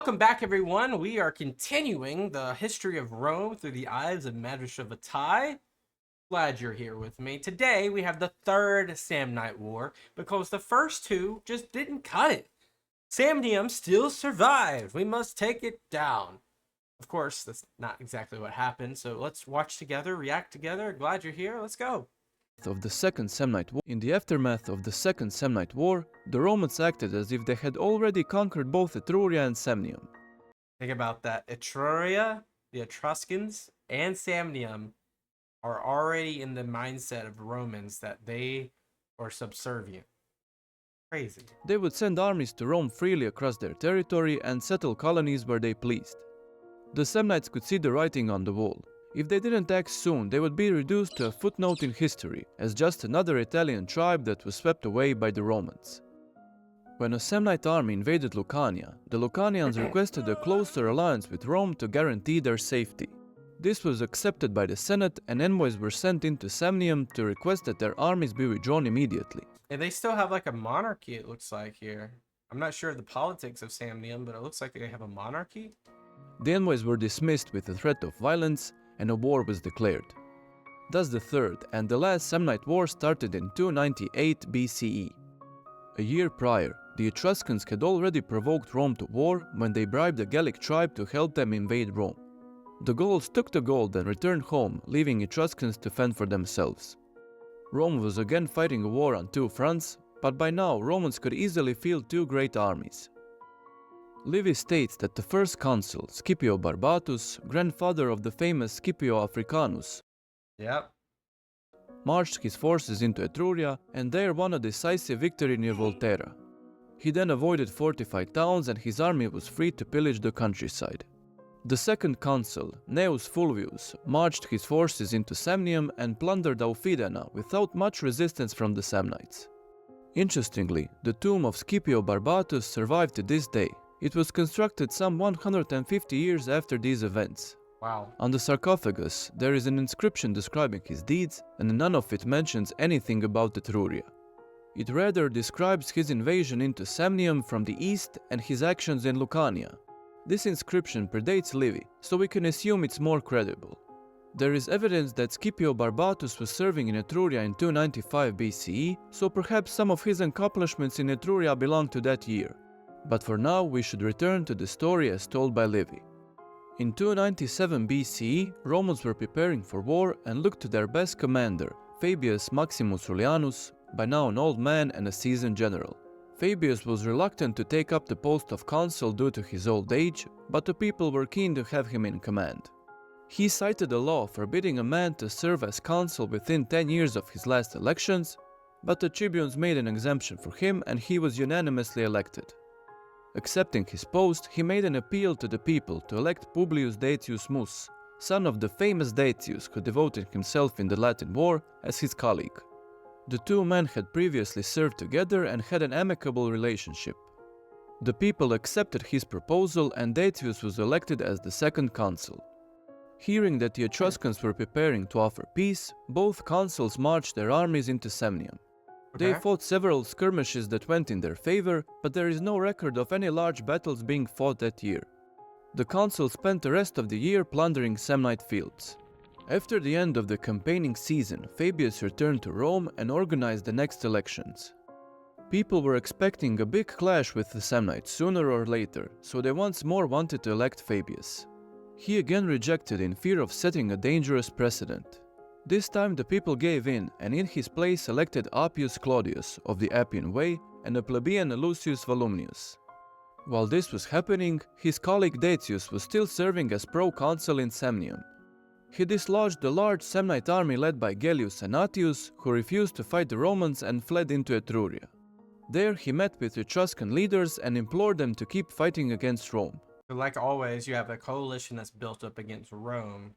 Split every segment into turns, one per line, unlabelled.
Welcome back, everyone. We are continuing the history of Rome through the eyes of Magistra Vitae. Glad you're here with me. Today, we have the Third Samnite War because the first two just didn't cut it. Samnium still survived. We must take it down. Of course, that's not exactly what happened, so let's watch together, react together. Glad you're here. Let's go.
Of the Second Samnite War. In the aftermath of the Second Samnite War, the Romans acted as if they had already conquered both Etruria and Samnium.
Think about that. Etruria, the Etruscans, and Samnium are already in the mindset of Romans that they are subservient. Crazy.
They would send armies to roam freely across their territory and settle colonies where they pleased. The Samnites could see the writing on the wall. If they didn't act soon, they would be reduced to a footnote in history, as just another Italian tribe that was swept away by the Romans. When a Samnite army invaded Lucania, the Lucanians requested a closer alliance with Rome to guarantee their safety. This was accepted by the Senate, and envoys were sent into Samnium to request that their armies be withdrawn immediately.
And they still have like a monarchy, it looks like here. I'm not sure of the politics of Samnium, but it looks like they have a monarchy.
The envoys were dismissed with the threat of violence, and a war was declared. Thus the Third and the last Samnite War started in 298 BCE. A year prior, the Etruscans had already provoked Rome to war when they bribed a Gallic tribe to help them invade Rome. The Gauls took the gold and returned home, leaving Etruscans to fend for themselves. Rome was again fighting a war on two fronts, but by now Romans could easily field two great armies. Livy states that the first consul, Scipio Barbatus, grandfather of the famous Scipio Africanus,
Yep.
marched his forces into Etruria and there won a decisive victory near Volterra. He then avoided fortified towns and his army was free to pillage the countryside. The second consul, Gnaeus Fulvius, marched his forces into Samnium and plundered Aufidana without much resistance from the Samnites. Interestingly, the tomb of Scipio Barbatus survived to this day. It was constructed some 150 years after these events.
Wow.
On the sarcophagus, there is an inscription describing his deeds, and none of it mentions anything about Etruria. It rather describes his invasion into Samnium from the east and his actions in Lucania. This inscription predates Livy, so we can assume it's more credible. There is evidence that Scipio Barbatus was serving in Etruria in 295 BCE, so perhaps some of his accomplishments in Etruria belong to that year. But for now, we should return to the story as told by Livy. In 297 BCE, Romans were preparing for war and looked to their best commander, Fabius Maximus Rullianus, by now an old man and a seasoned general. Fabius was reluctant to take up the post of consul due to his old age, but the people were keen to have him in command. He cited a law forbidding a man to serve as consul within 10 years of his last elections, but the tribunes made an exemption for him and he was unanimously elected. Accepting his post, he made an appeal to the people to elect Publius Decius Mus, son of the famous Decius who devoted himself in the Latin War, as his colleague. The two men had previously served together and had an amicable relationship. The people accepted his proposal and Decius was elected as the second consul. Hearing that the Etruscans were preparing to offer peace, both consuls marched their armies into Samnium. They fought several skirmishes that went in their favor, but there is no record of any large battles being fought that year. The consuls spent the rest of the year plundering Samnite fields. After the end of the campaigning season, Fabius returned to Rome and organized the next elections. People were expecting a big clash with the Samnites sooner or later, so they once more wanted to elect Fabius. He again rejected in fear of setting a dangerous precedent. This time the people gave in and in his place elected Appius Claudius of the Appian Way and a plebeian Lucius Volumnius. While this was happening, his colleague Decius was still serving as proconsul in Samnium. He dislodged the large Samnite army led by Gellius and Attius, who refused to fight the Romans and fled into Etruria. There he met with Etruscan leaders and implored them to keep fighting against Rome.
Like always, you have a coalition that's built up against Rome.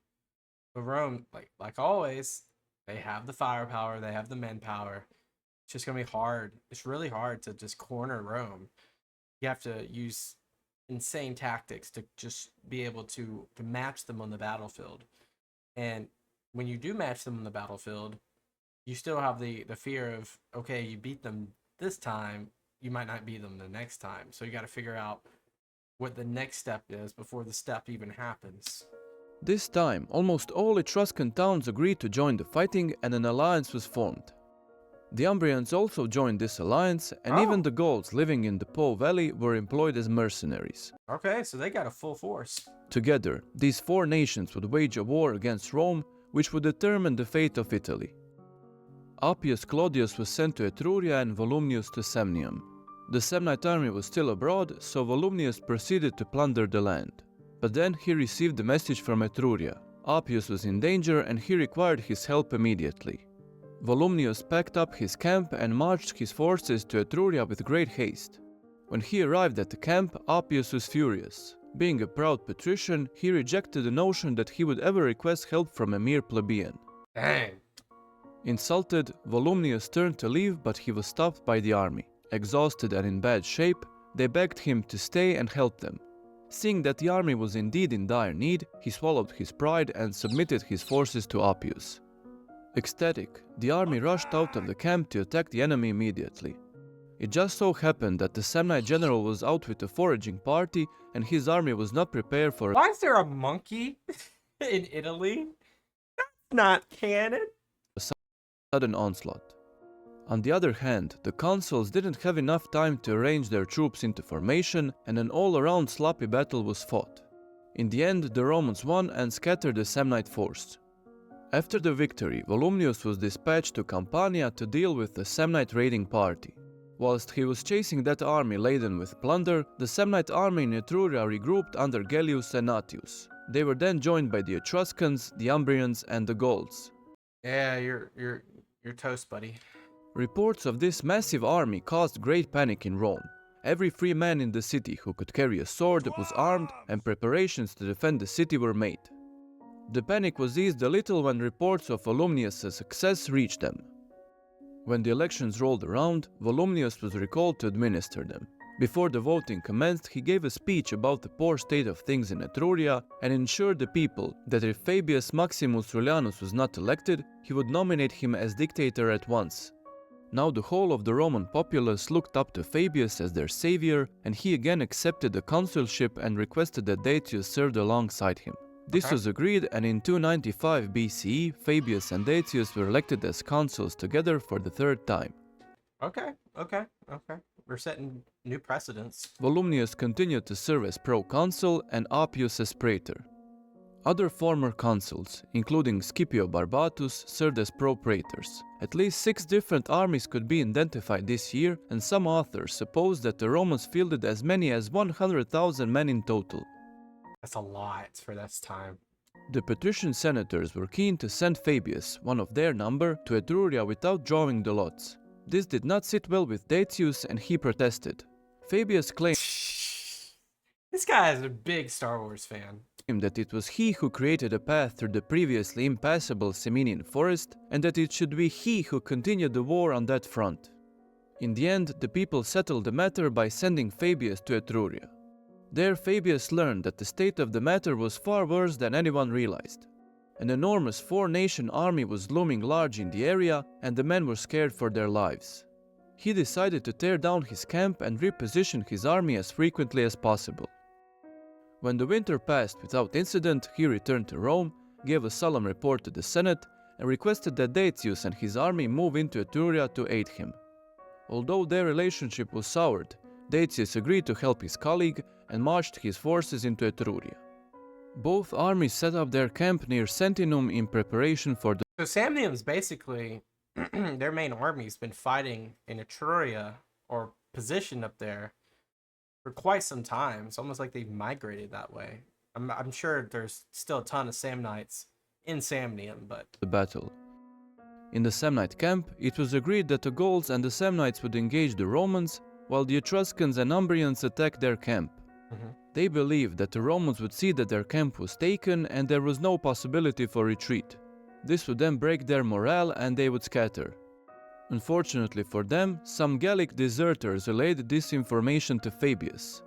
But Rome, like always, they have the firepower, they have the manpower. It's just gonna be hard. It's really hard to just corner Rome. You have to use insane tactics to just be able to match them on the battlefield. And when you do match them on the battlefield, you still have the fear of, okay, you beat them this time, you might not beat them the next time. So you got to figure out what the next step is before the step even happens.
This time, almost all Etruscan towns agreed to join the fighting and an alliance was formed. The Umbrians also joined this alliance, and even the Gauls living in the Po Valley were employed as mercenaries.
Okay, so they got a full force.
Together, these four nations would wage a war against Rome, which would determine the fate of Italy. Appius Claudius was sent to Etruria and Volumnius to Samnium. The Samnite army was still abroad, so Volumnius proceeded to plunder the land. But then he received a message from Etruria. Appius was in danger and he required his help immediately. Volumnius packed up his camp and marched his forces to Etruria with great haste. When he arrived at the camp, Appius was furious. Being a proud patrician, he rejected the notion that he would ever request help from a mere plebeian.
Dang.
Insulted, Volumnius turned to leave, but he was stopped by the army. Exhausted and in bad shape, they begged him to stay and help them. Seeing that the army was indeed in dire need, he swallowed his pride and submitted his forces to Appius. Ecstatic, the army rushed out of the camp to attack the enemy immediately. It just so happened that the Samnite general was out with a foraging party and his army was not prepared for
Why is there a monkey in Italy? That's not canon.
a sudden onslaught. On the other hand, the consuls didn't have enough time to arrange their troops into formation and an all-around sloppy battle was fought. In the end, the Romans won and scattered the Samnite force. After the victory, Volumnius was dispatched to Campania to deal with the Samnite raiding party. Whilst he was chasing that army laden with plunder, the Samnite army in Etruria regrouped under Gellius and Natius. They were then joined by the Etruscans, the Umbrians, and the Gauls.
Yeah, you're toast, buddy.
Reports of this massive army caused great panic in Rome. Every free man in the city who could carry a sword was armed and preparations to defend the city were made. The panic was eased a little when reports of Volumnius' success reached them. When the elections rolled around, Volumnius was recalled to administer them. Before the voting commenced, he gave a speech about the poor state of things in Etruria and ensured the people that if Fabius Maximus Rullianus was not elected, he would nominate him as dictator at once. Now the whole of the Roman populace looked up to Fabius as their savior, and he again accepted the consulship and requested that Datius served alongside him. This was agreed, and in 295 BCE, Fabius and Datius were elected as consuls together for the third time.
Okay. We're setting new precedents.
Volumnius continued to serve as proconsul and Appius as praetor. Other former consuls, including Scipio Barbatus, served as propraetors. At least 6 different armies could be identified this year, and some authors suppose that the Romans fielded as many as 100,000 men in total.
That's a lot for this time.
The patrician senators were keen to send Fabius, one of their number, to Etruria without drawing the lots. This did not sit well with Datius and he protested. Fabius claimed
This guy is a big Star Wars fan.
that it was he who created a path through the previously impassable Ciminian forest and that it should be he who continued the war on that front. In the end, the people settled the matter by sending Fabius to Etruria. There Fabius learned that the state of the matter was far worse than anyone realized. An enormous 4-nation army was looming large in the area and the men were scared for their lives. He decided to tear down his camp and reposition his army as frequently as possible. When the winter passed without incident, he returned to Rome, gave a solemn report to the Senate, and requested that Datius and his army move into Etruria to aid him. Although their relationship was soured, Datius agreed to help his colleague and marched his forces into Etruria. Both armies set up their camp near Sentinum in preparation for the
So Samnium's basically their main army's been fighting in Etruria or positioned up there for quite some time. It's almost like they've migrated that way. I'm sure there's still a ton of Samnites in Samnium, but
battle. In the Samnite camp, it was agreed that the Gauls and the Samnites would engage the Romans, while the Etruscans and Umbrians attacked their camp. They believed that the Romans would see that their camp was taken and there was no possibility for retreat. This would then break their morale and they would scatter. Unfortunately for them, some Gallic deserters relayed this information to Fabius.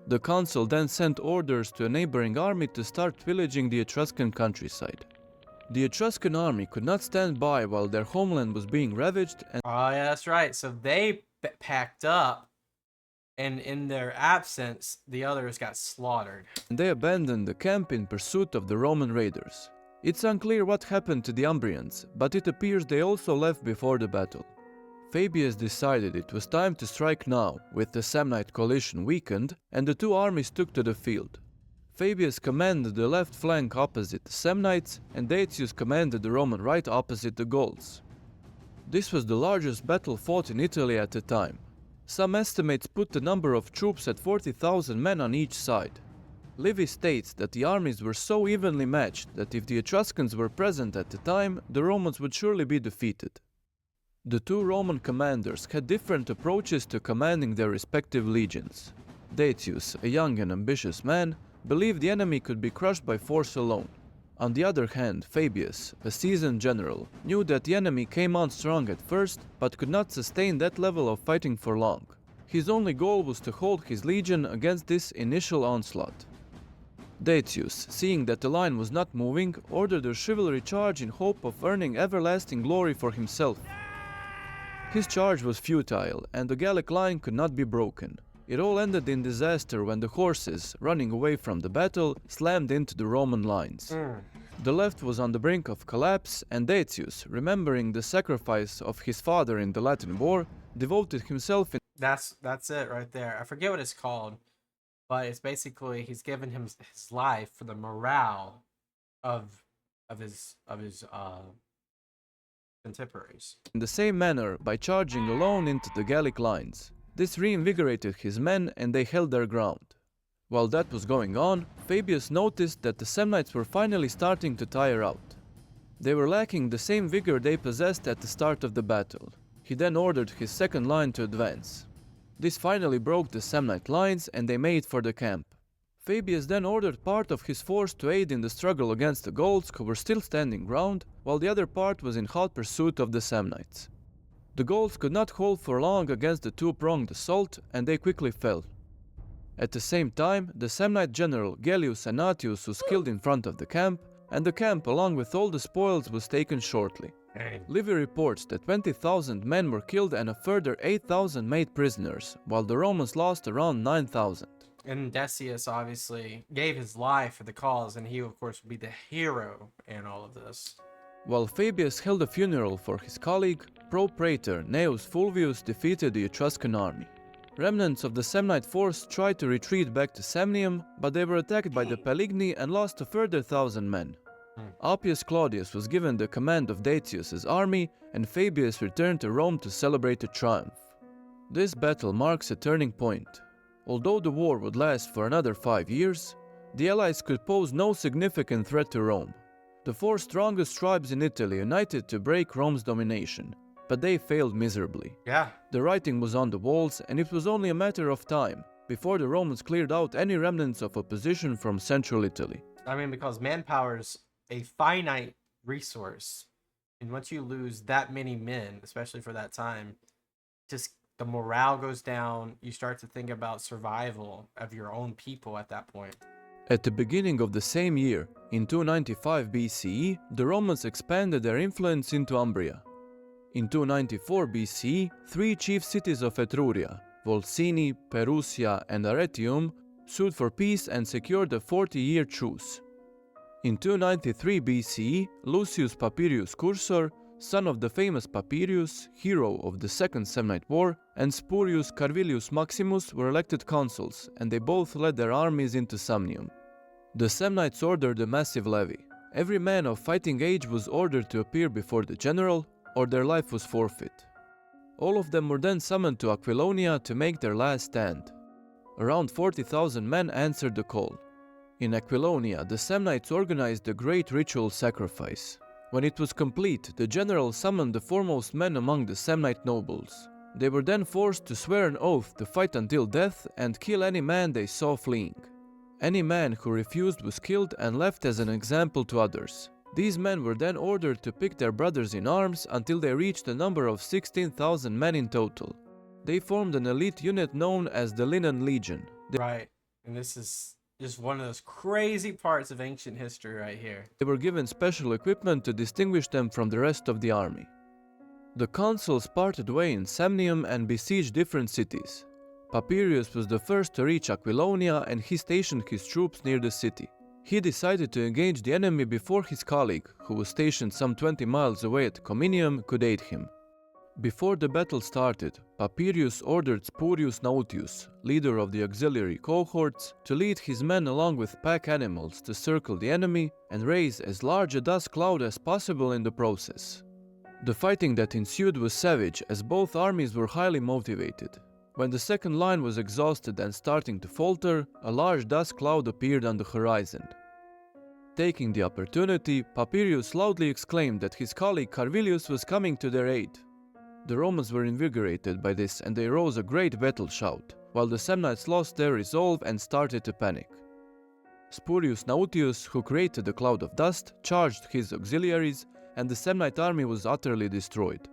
The consul then sent orders to a neighboring army to start pillaging the Etruscan countryside. The Etruscan army could not stand by while their homeland was being ravaged and
oh yeah, that's right. So they packed up And in their absence, the others got slaughtered.
and they abandoned the camp in pursuit of the Roman raiders. It's unclear what happened to the Umbrians, but it appears they also left before the battle. Fabius decided it was time to strike now, with the Samnite coalition weakened, and the two armies took to the field. Fabius commanded the left flank opposite the Samnites, and Decius commanded the Roman right opposite the Gauls. This was the largest battle fought in Italy at the time. Some estimates put the number of troops at 40,000 men on each side. Livy states that the armies were so evenly matched that if the Etruscans were present at the time, the Romans would surely be defeated. The two Roman commanders had different approaches to commanding their respective legions. Decius, a young and ambitious man, believed the enemy could be crushed by force alone. On the other hand, Fabius, a seasoned general, knew that the enemy came on strong at first, but could not sustain that level of fighting for long. His only goal was to hold his legion against this initial onslaught. Decius, seeing that the line was not moving, ordered a chivalry charge in hope of earning everlasting glory for himself. His charge was futile, and the Gallic line could not be broken. It all ended in disaster when the horses, running away from the battle, slammed into the Roman lines. The left was on the brink of collapse, and Decius, remembering the sacrifice of his father in the Latin war, devoted himself in
That's it right there. I forget what it's called, but it's basically he's given him his life for the morale of his contemporaries.
the same manner by charging alone into the Gallic lines. This reinvigorated his men, and they held their ground. While that was going on, Fabius noticed that the Samnites were finally starting to tire out. They were lacking the same vigor they possessed at the start of the battle. He then ordered his second line to advance. This finally broke the Samnite lines, and they made for the camp. Fabius then ordered part of his force to aid in the struggle against the Gauls, who were still standing ground, while the other part was in hot pursuit of the Samnites. The Gauls could not hold for long against the two-pronged assault, and they quickly fell. At the same time, the Samnite general Gellius Anatius was killed in front of the camp, and the camp, along with all the spoils, was taken shortly. Livy reports that 20,000 men were killed and a further 8,000 made prisoners, while the Romans lost around 9,000.
And Decius obviously gave his life for the cause, and he, of course, would be the hero in all of this.
While Fabius held a funeral for his colleague, Pro-Praetor Gnaeus Fulvius defeated the Etruscan army. Remnants of the Samnite force tried to retreat back to Samnium, but they were attacked by the Peligni and lost a further 1,000 men. Appius Claudius was given the command of Decius's army, and Fabius returned to Rome to celebrate a triumph. This battle marks a turning point. Although the war would last for another 5 years, the Allies could pose no significant threat to Rome. The four strongest tribes in Italy united to break Rome's domination, but they failed miserably.
Yeah.
The writing was on the walls, and it was only a matter of time before the Romans cleared out any remnants of opposition from central Italy.
I mean, because manpower's a finite resource, and once you lose that many men, especially for that time, just the morale goes down. You start to think about survival of your own people at that point.
At the beginning of the same year, in 295 BCE, the Romans expanded their influence into Umbria. In 294 BCE, three chief cities of Etruria, Volsini, Perusia, and Arretium, sued for peace and secured a 40-year truce. In 293 BCE, Lucius Papirius Cursor, son of the famous Papirius, hero of the Second Samnite War, and Spurius Carvilius Maximus were elected consuls, and they both led their armies into Samnium. The Samnites ordered a massive levy. Every man of fighting age was ordered to appear before the general, or their life was forfeit. All of them were then summoned to Aquilonia to make their last stand. Around 40,000 men answered the call. In Aquilonia, the Samnites organized a great ritual sacrifice. When it was complete, the general summoned the foremost men among the Samnite nobles. They were then forced to swear an oath to fight until death and kill any man they saw fleeing. Any man who refused was killed and left as an example to others. These men were then ordered to pick their brothers in arms until they reached a number of 16,000 men in total. They formed an elite unit known as the Linen Legion.
Right, and this is just one of those crazy parts of ancient history right here.
They were given special equipment to distinguish them from the rest of the army. The consuls parted way in Samnium and besieged different cities. Papirius was the first to reach Aquilonia and he stationed his troops near the city. He decided to engage the enemy before his colleague, who was stationed some 20 miles away at Cominium, could aid him. Before the battle started, Papirius ordered Spurius Nautius, leader of the auxiliary cohorts, to lead his men along with pack animals to circle the enemy and raise as large a dust cloud as possible in the process. The fighting that ensued was savage, as both armies were highly motivated. When the second line was exhausted and starting to falter, a large dust cloud appeared on the horizon. Taking the opportunity, Papirius loudly exclaimed that his colleague Carvilius was coming to their aid. The Romans were invigorated by this and they rose a great battle shout, while the Samnites lost their resolve and started to panic. Spurius Nautius, who created the cloud of dust, charged his auxiliaries, and the Samnite army was utterly destroyed.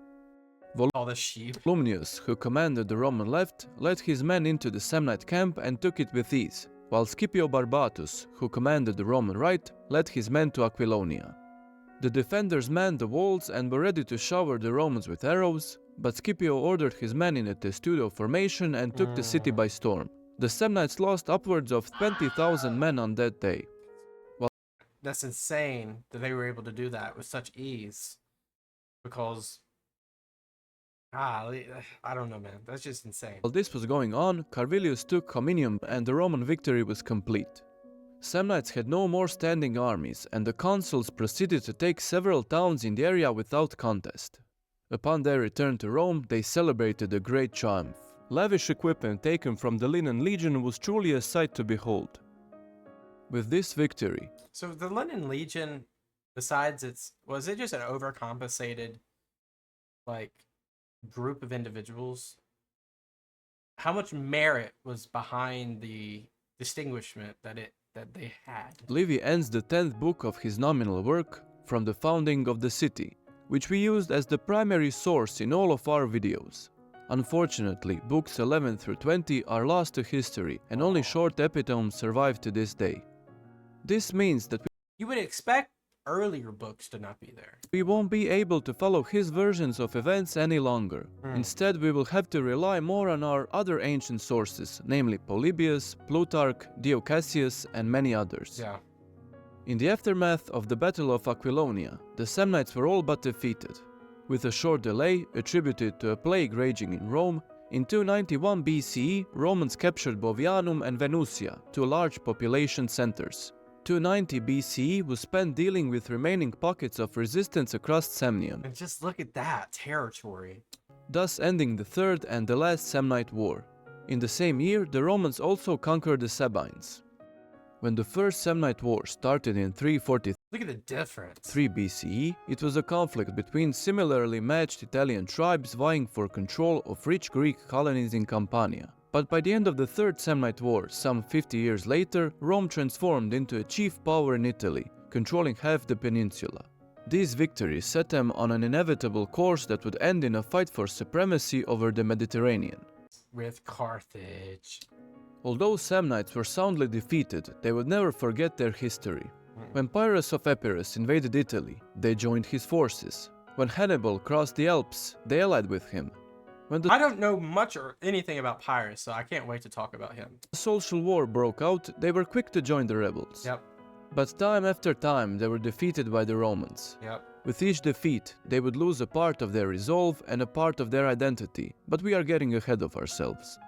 All the sheep.
Volumnius, who commanded the Roman left, led his men into the Samnite camp and took it with ease, while Scipio Barbatus, who commanded the Roman right, led his men to Aquilonia. The defenders manned the walls and were ready to shower the Romans with arrows, but Scipio ordered his men in a testudo formation and took the city by storm. The Samnites lost upwards of 20,000 men on that day.
That's insane that they were able to do that with such ease. Because, I don't know, man. That's just insane.
While this was going on, Carvilius took Cominium and the Roman victory was complete. Samnites had no more standing armies, and the consuls proceeded to take several towns in the area without contest. Upon their return to Rome, they celebrated a great triumph. Lavish equipment taken from the Linen Legion was truly a sight to behold. With this victory,
So the Linen Legion, besides was it just an overcompensated, like, group of individuals? How much merit was behind the distinguishment that they had?
Livy ends the 10th book of his nominal work, From the Founding of the City, which we used as the primary source in all of our videos. Unfortunately, books 11 through 20 are lost to history, and only short epitomes survive to this day. This means that
You would expect earlier books to not be there.
we won't be able to follow his versions of events any longer. Instead, we will have to rely more on our other ancient sources, namely Polybius, Plutarch, Dio Cassius, and many others.
Yeah.
In the aftermath of the Battle of Aquilonia, the Samnites were all but defeated. With a short delay, attributed to a plague raging in Rome, in 291 BCE, Romans captured Bovianum and Venusia, two large population centers. 290 BCE was spent dealing with remaining pockets of resistance across Samnium,
And just look at that territory.
thus ending the Third and the last Samnite War. In the same year, the Romans also conquered the Sabines. When the First Samnite War started in 343
Look at the difference.
BCE, it was a conflict between similarly matched Italian tribes vying for control of rich Greek colonies in Campania. But by the end of the Third Samnite War, some 50 years later, Rome transformed into a chief power in Italy, controlling half the peninsula. These victories set them on an inevitable course that would end in a fight for supremacy over the Mediterranean.
With Carthage.
Although Samnites were soundly defeated, they would never forget their history. When Pyrrhus of Epirus invaded Italy, they joined his forces. When Hannibal crossed the Alps, they allied with him. When the
I don't know much or anything about Pyrrhus, so I can't wait to talk about him.
social war broke out, they were quick to join the rebels.
Yep.
But time after time, they were defeated by the Romans.
Yep.
With each defeat, they would lose a part of their resolve and a part of their identity, but we are getting ahead of ourselves.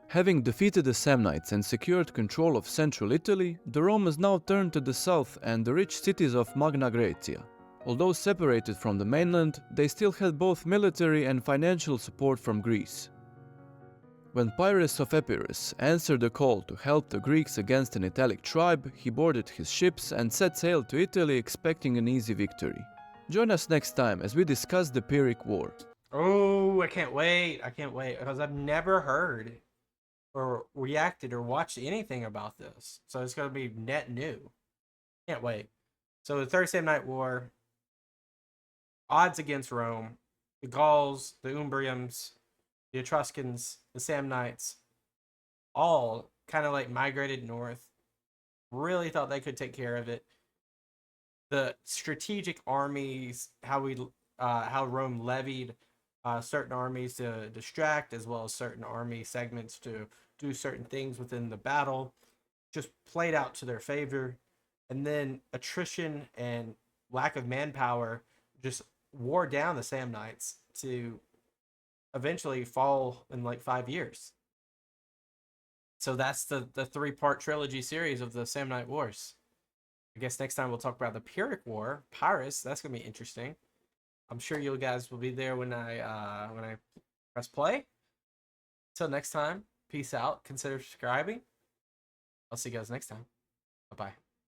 Having defeated the Samnites and secured control of central Italy, the Romans now turned to the south and the rich cities of Magna Graecia. Although separated from the mainland, they still had both military and financial support from Greece. When Pyrrhus of Epirus answered the call to help the Greeks against an Italic tribe, he boarded his ships and set sail to Italy expecting an easy victory. Join us next time as we discuss the Pyrrhic War.
Oh, I can't wait. Because I've never heard or reacted or watched anything about this. So it's going to be net new. Can't wait. So the Third Samnite War, odds against Rome, the Gauls, the Umbrians, the Etruscans, the Samnites, all kind of like migrated north, really thought they could take care of it. The strategic armies, how Rome levied certain armies to distract, as well as certain army segments to do certain things within the battle. Just played out to their favor. And then attrition and lack of manpower just wore down the Samnites to eventually fall in like 5 years. So that's the three-part trilogy series of the Samnite Wars. I guess next time we'll talk about the Pyrrhic War, Pyrrhus. That's gonna be interesting. I'm sure you guys will be there when I press play. Till next time, peace out. Consider subscribing. I'll see you guys next time. Bye bye.